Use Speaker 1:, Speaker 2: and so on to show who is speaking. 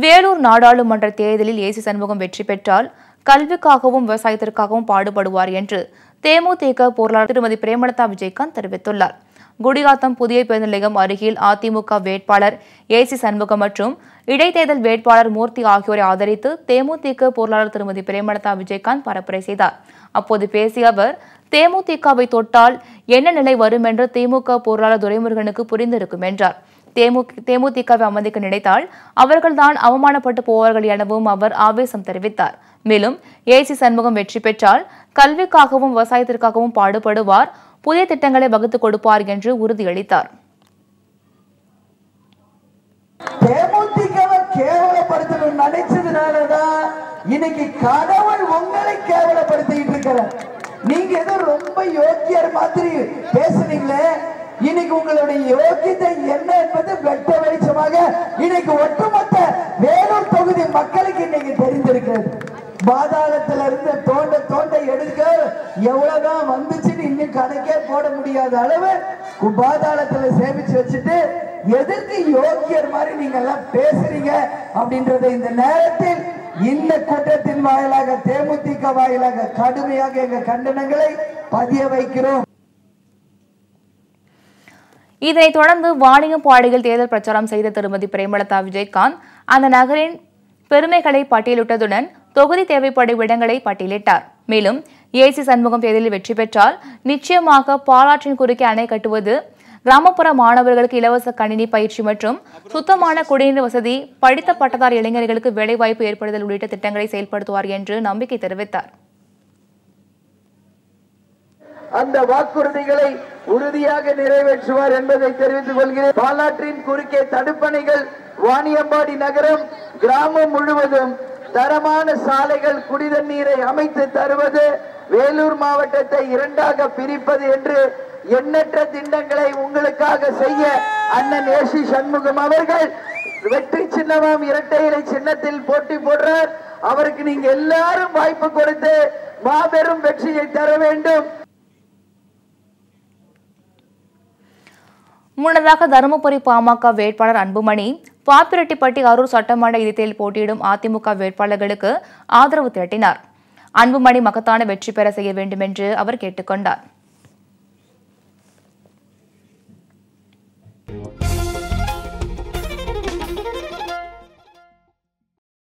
Speaker 1: வேலூர் நாடாளுமன்ற தேர்தலில் ஏசி சண்முகம் வெற்றி பெற்றால் கல்விக்காகவும் விவசாயத்திற்காகவும் பாடுபடுவார் என்று தேமுதிக பொருளாளர் திருமதி பிரேமலதா விஜயகாந்த் தெரிவித்துள்ளார். குடியாத்தம் புதிய பேருந்து நிலையம் அருகில் அதிமுக வேட்பாளர் ஏசி சண்முகம் மற்றும் இடைத்தேர்தல் வேட்பாளர் மூர்த்தி ஆகியோரை ஆதரித்து தேமுதிக பொருளாளர் திருமதி பிரேமலதா விஜயகாந்த் பரப்புரை செய்தார். அப்போது பேசிய அவர், தேமுதிகவை தொட்டால் என்ன நிலை வரும் என்று திமுக பொருளாளர் துரைமுருகனுக்கு புரிந்திருக்கும் என்றார். தேமுதிகவை அவமதிக்க நினைத்தால் அவர்கள்தான் அவமானப்பட்டு போவார்கள் எனவும் அவர் ஆவேசம் தெரிவித்தார். மேலும் ஏசி சண்முகம் வெற்றி பெற்றால் கல்விக்காகவும் விவசாயத்திற்காகவும் பாடுபடுவார், புதிய திட்டங்களை வகுத்துக் கொடுப்பார் என்று உறுதியளித்தார்.
Speaker 2: தேமுதிகவை கேவலப்படுத்தணும் நினைச்சதுனாலதான் இன்னைக்கு கடவுள் உங்களை கேவலப்படுத்திட்டு இருக்கிறார். நீங்க ஏதோ ரொம்ப யோக்கியர் மாதிரி பேசுனீங்களே, இன்னைக்கு உங்களுடைய யோக்கியத்தை என்ன என்பது வெட்ட வெளிச்சமாக இன்னைக்கு ஒட்டுமொத்த வேலூர் தொகுதி மக்களுக்கு இன்னைக்கு தெரிந்திருக்கிறது. பாதாளத்துல இருந்து தோண்ட தோண்ட எடுக்க எவ்வளவுதான் வந்துச்சுன்னு இன்னும் கணக்கே போட முடியாத அளவு பாதாளத்துல சேமிச்சு வச்சுட்டு எதற்கு யோக்கியர் மாதிரி நீங்க எல்லாம் பேசுறீங்க அப்படின்றத இந்த நேரத்தில் இந்த கூட்டத்தின் வாயிலாக தேமுதிக வாயிலாக கடுமையாக எங்க கண்டனங்களை பதிய வைக்கிறோம்.
Speaker 1: இதனைத் தொடர்ந்து வாணியம்பாடியில் தேர்தல் பிரச்சாரம் செய்த திருமதி பிரேமலதா விஜயகாந்த் அந்த நகரின் பெருமைகளை பட்டியலிட்டதுடன் தொகுதி தேவைப்படும் இடங்களை பட்டியலிட்டார். மேலும் ஏசி சண்முகம் தேர்தலில் வெற்றி பெற்றால் நிச்சயமாக பாலாற்றின் குறுக்கே அணை கட்டுவது, கிராமப்புற மாணவர்களுக்கு இலவச கணினி பயிற்சி மற்றும் சுத்தமான குடிநீர் வசதி, படித்த பட்டதாரி இளைஞர்களுக்கு வேலைவாய்ப்பு ஏற்படுத்தல் உள்ளிட்ட திட்டங்களை செயல்படுத்துவார் என்று நம்பிக்கை தெரிவித்தார்.
Speaker 2: அந்த வாக்குறுதிகளை உறுதியாக நிறைவேற்றுவார் என்பதை தெரிவித்துக் கொள்கிறேன். பாலாற்றின் குறுக்கே தடுப்பணைகள், வாணியம்பாடி நகரம் கிராமம் முழுவதும் தரமான சாலைகள், குடிநீரை அமைத்து தருவது, வேலூர் மாவட்டத்தை இரண்டாக பிரிப்பது என்று எண்ணற்ற திட்டங்களை உங்களுக்காக செய்ய அண்ணன் ஏசி சண்முகம் அவர்கள் வெற்றி சின்னமாம் இரட்டை இலை சின்னத்தில் போட்டி போடுறார். அவருக்கு நீங்க எல்லாரும் வாய்ப்பு கொடுத்து மாபெரும் வெற்றியை தர வேண்டும்.
Speaker 1: முன்னதாக தருமபுரி பாமக வேட்பாளர் அன்புமணி, பாப்பிரெட்டிப்பட்டி அரூர் சட்டமன்ற இடைத்தேர்தலில் போட்டியிடும் அதிமுக வேட்பாளர்களுக்கு ஆதரவு திரட்டினார். அன்புமணி மகத்தான வெற்றி பெற செய்ய வேண்டும் என்று அவர் கேட்டுக்கொண்டார்.